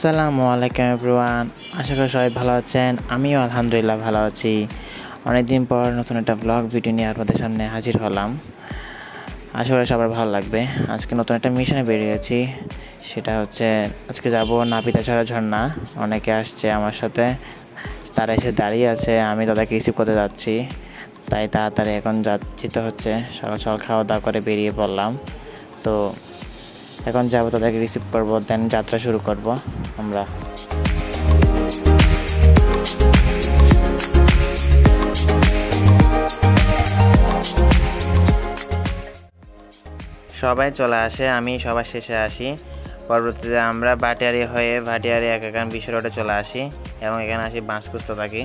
আসসালামু আলাইকুম এভরিওয়ান, আশা করি সবাই ভালো আছেন। আমিও আলহামদুলিল্লাহ ভালো আছি। অনেকদিন পর নতুন একটা ব্লগ ভিডিও নিয়ে আপনাদের সামনে হাজির হলাম। আশা করি সবার ভালো লাগবে। আজকে নতুন একটা মিশনে বেরিয়েছি, সেটা হচ্ছে আজকে যাব নাপিতাছড়া ঝর্ণা। অনেকে আসছে আমার সাথে, তারা এসে দাঁড়িয়ে আছে, আমি তাদেরকে রিসিভ করতে যাচ্ছি। তাই তাড়াতাড়ি এখন যেতে হচ্ছে। সকাল সকাল খাওয়া দাওয়া করে বেরিয়ে পড়লাম। তো এখন যাবো, তাদেরকে রিসিভ করবো, দেন যাত্রা শুরু করব আমরা। সবাই চলে আসে, আমি সবার শেষে আসি। পরবর্তীতে আমরা ভাটিয়ারি হয়ে ভাটিয়ারি একাকান বিশ্ব রোডে চলে আসি এবং এখানে আসি বাস খুঁজতে থাকি।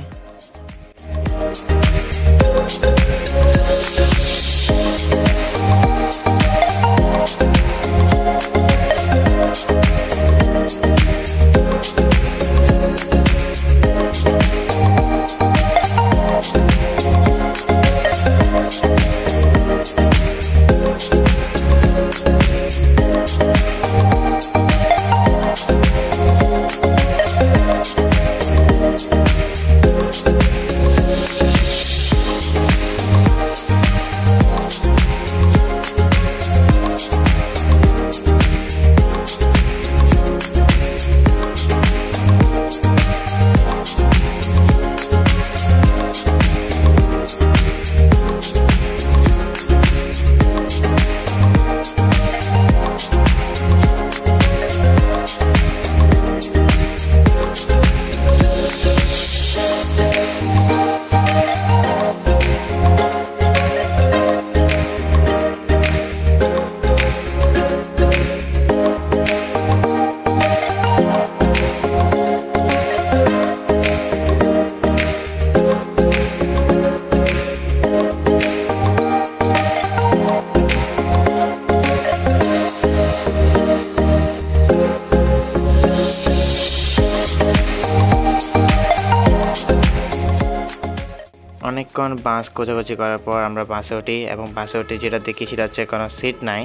অনেকক্ষণ বাস কোচাকুচি করার পর আমরা বাসে উঠি এবং বাসে উঠে যেটা দেখি সেটা হচ্ছে কোনো সিট নাই।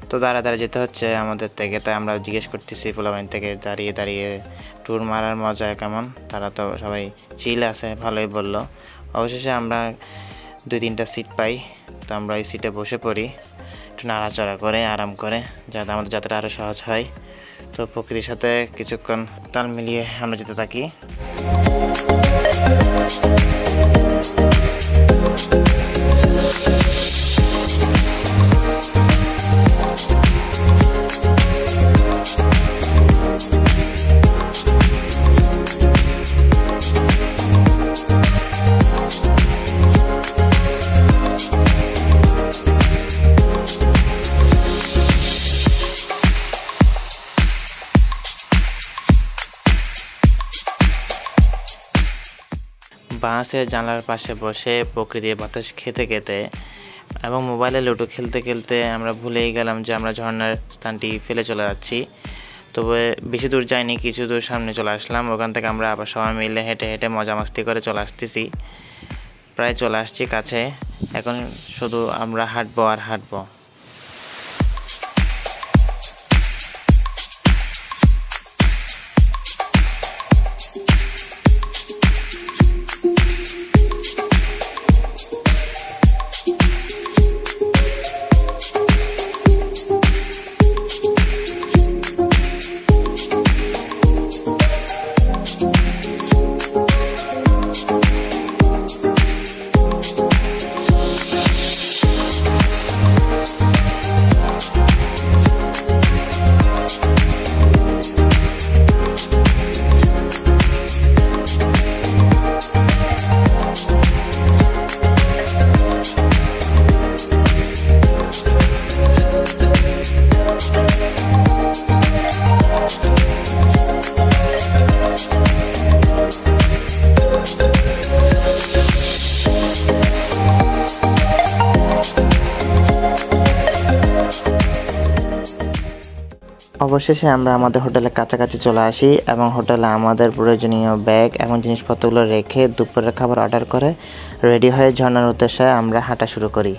তো দাঁড়ায় যেতে হচ্ছে আমাদের থেকে। তাই আমরা জিজ্ঞেস করতেছি পোলাবাইন থেকে, দাঁড়িয়ে দাঁড়িয়ে ট্যুর মারার মজা কেমন। তারা তো সবাই চিল আছে, ভালোই বললো। অবশেষে আমরা 2-3টা সিট পাই। তো আমরা ওই সিটে বসে পড়ি, একটু নাড়াচড়া করে আরাম করে, যাতে আমাদের যাত্রা আরও সহজ হয়। তো প্রকৃতির সাথে কিছুক্ষণ তাল মিলিয়ে আমরা যেতে থাকি। বাসের জানলার পাশে বসে প্রকৃতির বাতাস খেতে খেতে এবং মোবাইলে লুডো খেলতে খেলতে আমরা ভুলেই গেলাম যে আমরা ঝর্ণার স্থানটি ফেলে চলে যাচ্ছি। তবে বেশি দূর যাইনি, কিছু দূর সামনে চলে আসলাম। ওখান থেকে আমরা আবার সবাই মিলে হেঁটে হেঁটে মজা মাস্তি করে চলে আসতেছি। প্রায় চলে আসছি কাছে, এখন শুধু আমরা হাঁটবো আর হাঁটবো। অবশেষে আমরা আমাদের হোটেলের কাছাকাছি চলে আসি এবং হোটেলে আমাদের প্রয়োজনীয় ব্যাগ এবং জিনিসপত্রগুলো রেখে দুপুরের খাবার অর্ডার করে রেডি হয়ে ঝর্ণার উদ্দেশ্যে আমরা হাঁটা শুরু করি।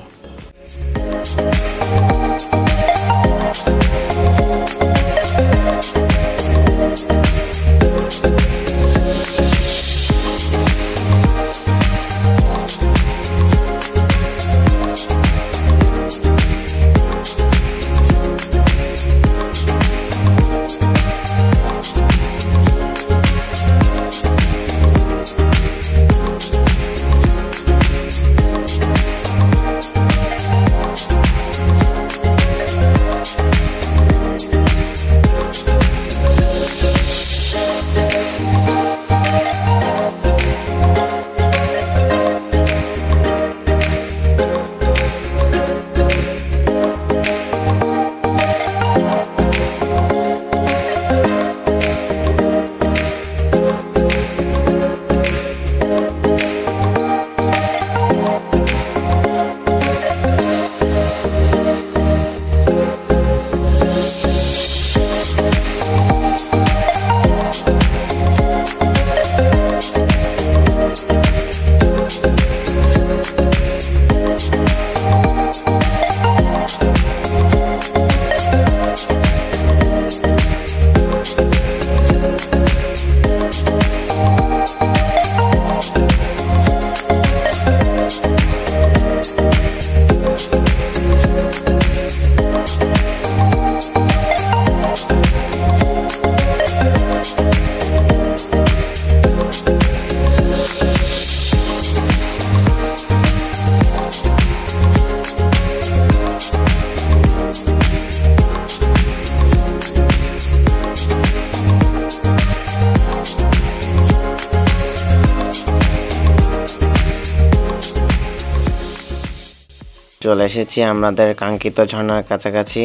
চলে এসেছি আমাদের কাঙ্ক্ষিত ঝর্ণার কাছাকাছি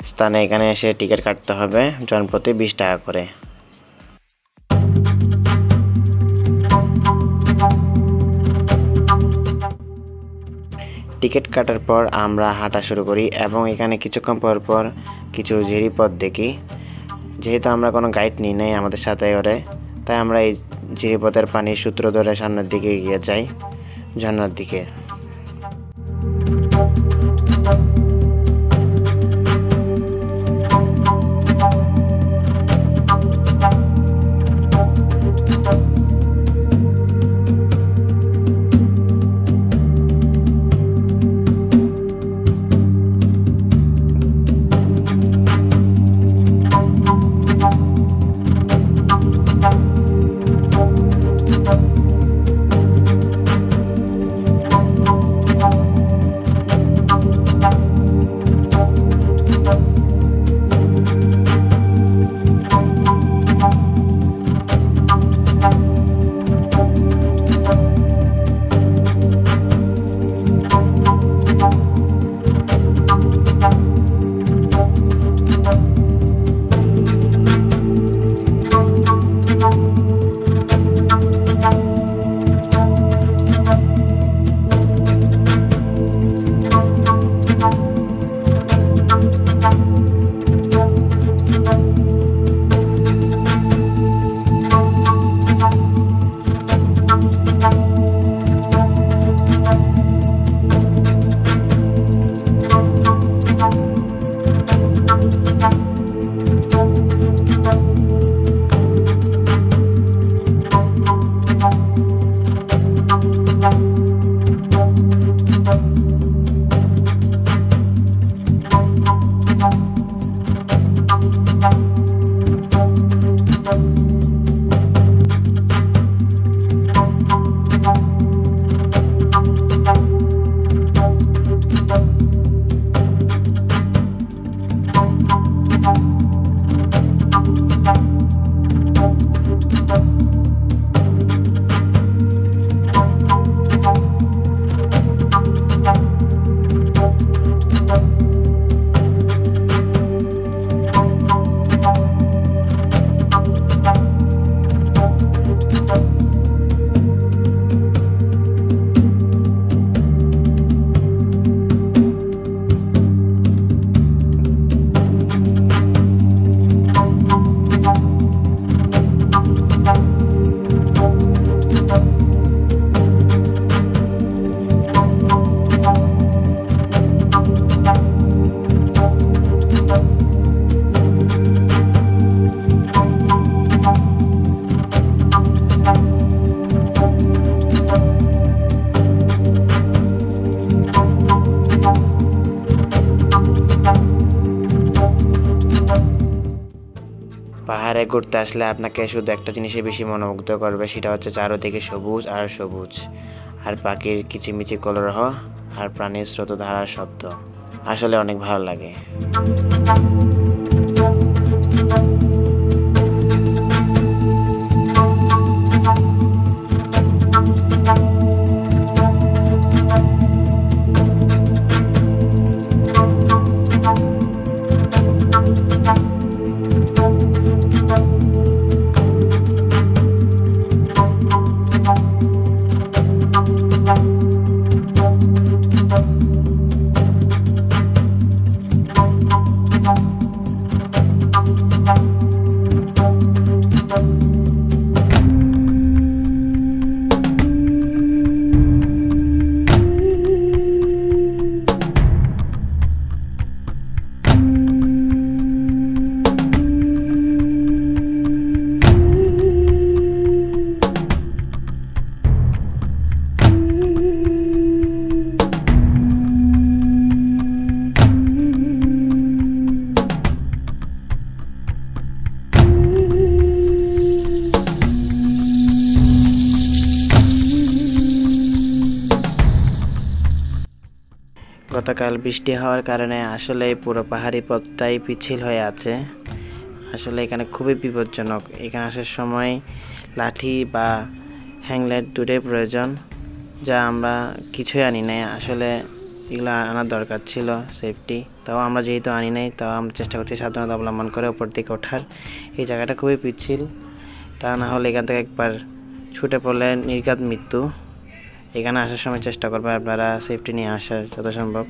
স্থানে। এখানে এসে টিকিট কাটতে হবে জনপ্রতি 20 টাকা করে। টিকিট কাটার পর আমরা হাঁটা শুরু করি এবং এখানে কিছুক্ষণ পর পর কিছু ঝিরিপথ দেখি। যেহেতু আমরা কোনো গাইড নিই নাই আমাদের সাথে করে, তাই আমরা এই ঝিরিপথের পানির সূত্র ধরে সামনের দিকে এগিয়ে যাই ঝর্ণার দিকে। পাহাড়ে ঘুরতে আসলে আপনাকে শুধু একটা জিনিসই বেশি মনোমুগ্ধ করবে, সেটা হচ্ছে চারদিকে সবুজ আর সবুজ, আর পাখির কিচিমিচি কলরব আর প্রাণীর স্রোতধারার শব্দ। আসলে অনেক ভালো লাগে। গতকাল বৃষ্টি হওয়ার কারণে আসলে পুরো পাহাড়ি পথটাই পিচ্ছিল হয়ে আছে। আসলে এখানে খুবই বিপজ্জনক। এখানে আসার সময় লাঠি বা হ্যাংলাইট দুটোই প্রয়োজন, যা আমরা কিছুই আনি নাই। আসলে এগুলো আনার দরকার ছিল সেফটি, তাও আমরা যেহেতু আনি নাই তাও আমরা চেষ্টা করছি সাবধানতা অবলম্বন করে উপর দিকে ওঠার। এই জায়গাটা খুবই পিচ্ছিল, তা না হলে এখান থেকে একবার ছুটে পড়লে নির্ঘাত মৃত্যু। এখানে আসার সময় চেষ্টা করবে আপনারা সেফটি নিয়ে আসার যত সম্ভব।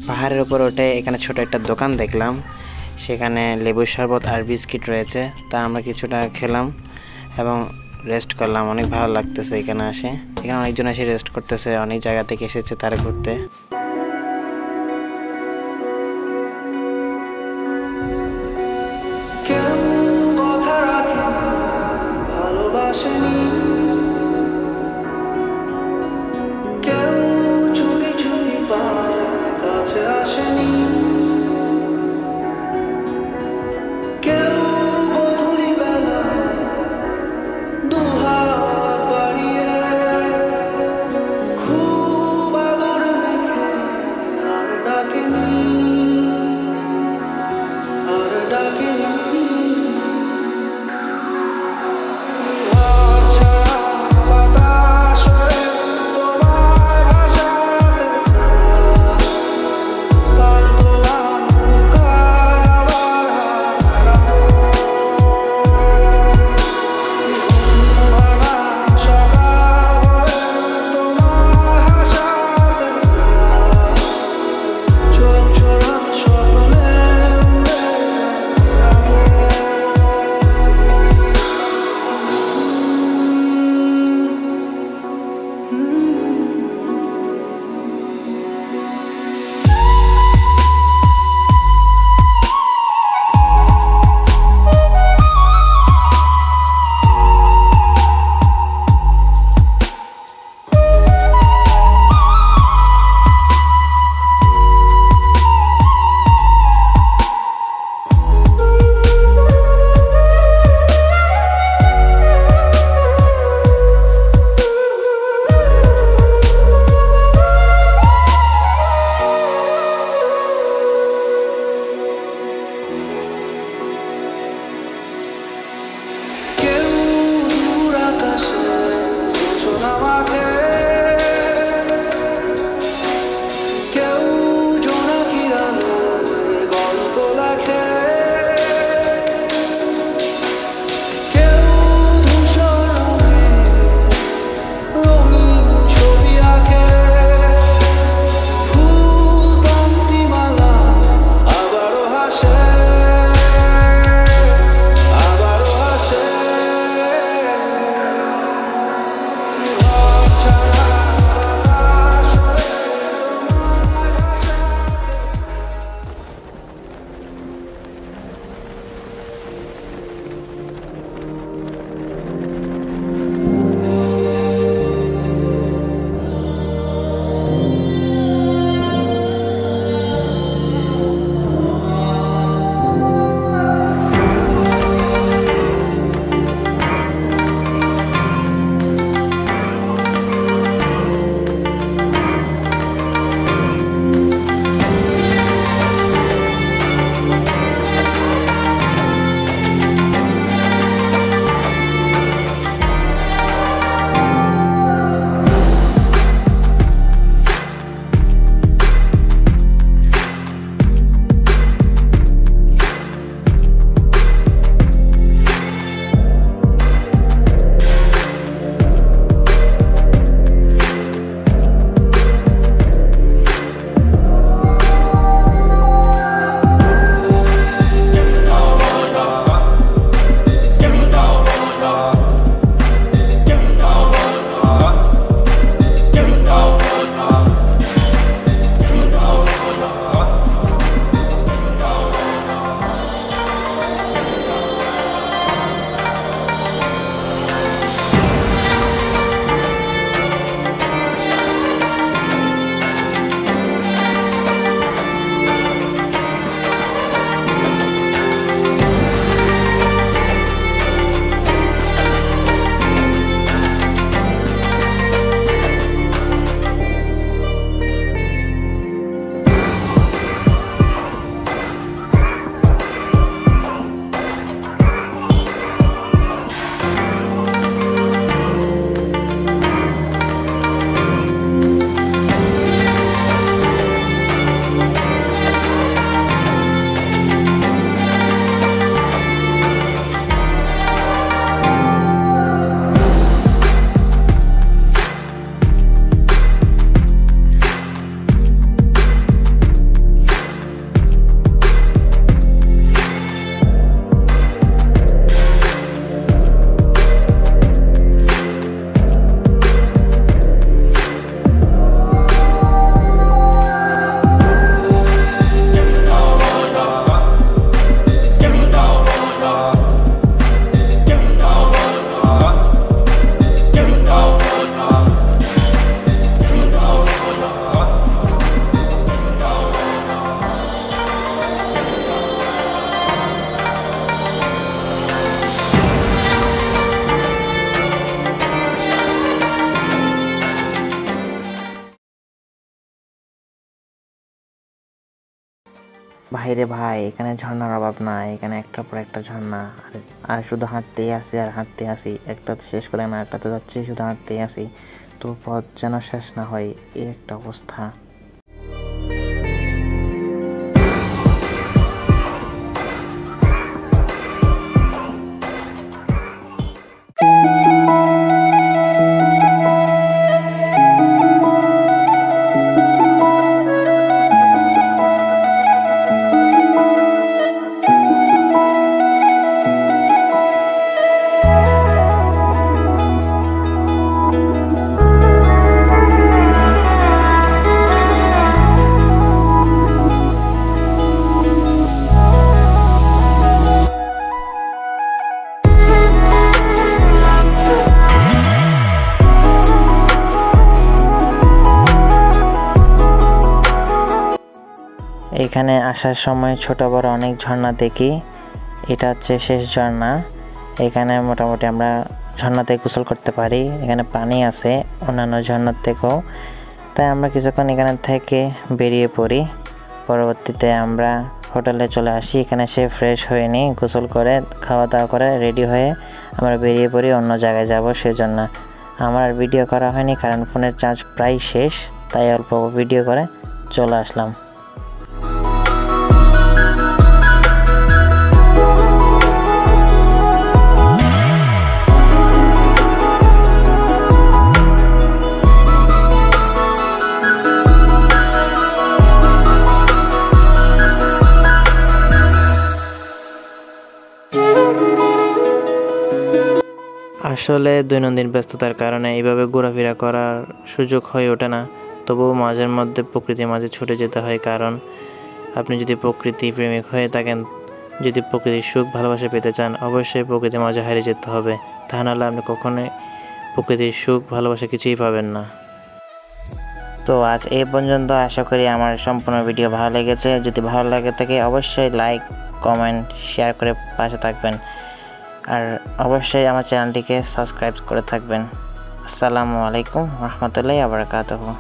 পাহাড়ের উপর উঠে এখানে ছোট একটা দোকান দেখলাম, সেখানে লেবুর শরবত আর বিস্কিট রয়েছে, তা আমরা কিছুটা খেলাম এবং রেস্ট করলাম। অনেক ভালো লাগতেছে এখানে আসে, এখানে অনেকজন এসে রেস্ট করতেছে, অনেক জায়গা থেকে এসেছে তারা ঘুরতে। ভাইরে ভাই, এখানে ঝর্ণার অভাব নাই, এখানে একটার পর একটা ঝর্ণা। আর শুধু হাঁটতেই আসি আর হাঁটতে আসি, একটা শেষ করে আমি একটাতে যাচ্ছি, শুধু হাঁটতেই আসি, তো পথ যেন শেষ না হয়, এই একটা অবস্থা। এখানে আসার সময় ছোট বড় অনেক ঝর্ণা দেখি, এটা হচ্ছে শেষ ঝর্ণা। এখানে মোটামুটি আমরা ঝর্ণাতে গোসল করতে পারি, এখানে পানি আছে অন্যান্য ঝর্ণার থেকেও, তাই আমরা কিছুক্ষণ এখানে থেকে বেরিয়ে পড়ি। পরবর্তীতে আমরা হোটেলে চলে আসি, এখানে এসে ফ্রেশ হয়ে নিই, গোসল করে খাওয়া দাওয়া করে রেডি হয়ে আমরা বেরিয়ে পড়ি অন্য জায়গায় যাব। সেজন্য আমার আর ভিডিও করা হয়নি, কারণ ফোনের চার্জ প্রায় শেষ, তাই অল্প ভিডিও করে চলে আসলাম। আসলে দৈনন্দিন ব্যস্ততার কারণে এইভাবে ঘোরাফেরা করার সুযোগ হয়ে ওঠে না, তবুও মাঝের মধ্যে প্রকৃতির মাঝে ছুটে যেতে হয়। কারণ আপনি যদি প্রকৃতি প্রেমিক হয়ে থাকেন, যদি প্রকৃতির সুখ ভালোবাসা পেতে চান, অবশ্যই প্রকৃতির মাঝে হারিয়ে যেতে হবে, তা নাহলে আপনি কখনোই প্রকৃতির সুখ ভালোবাসা কিছুই পাবেন না। তো আজ এই পর্যন্ত, আশা করি আমার সম্পূর্ণ ভিডিও ভালো লেগেছে। যদি ভালো লাগে থাকে অবশ্যই লাইক, কমেন্ট, শেয়ার করে পাশে থাকবেন, আর অবশ্যই আমার চ্যানেলটিকে সাবস্ক্রাইব করে থাকবেন। আসসালামু আলাইকুম ওয়া রাহমাতুল্লাহি ওয়া বারাকাতুহু।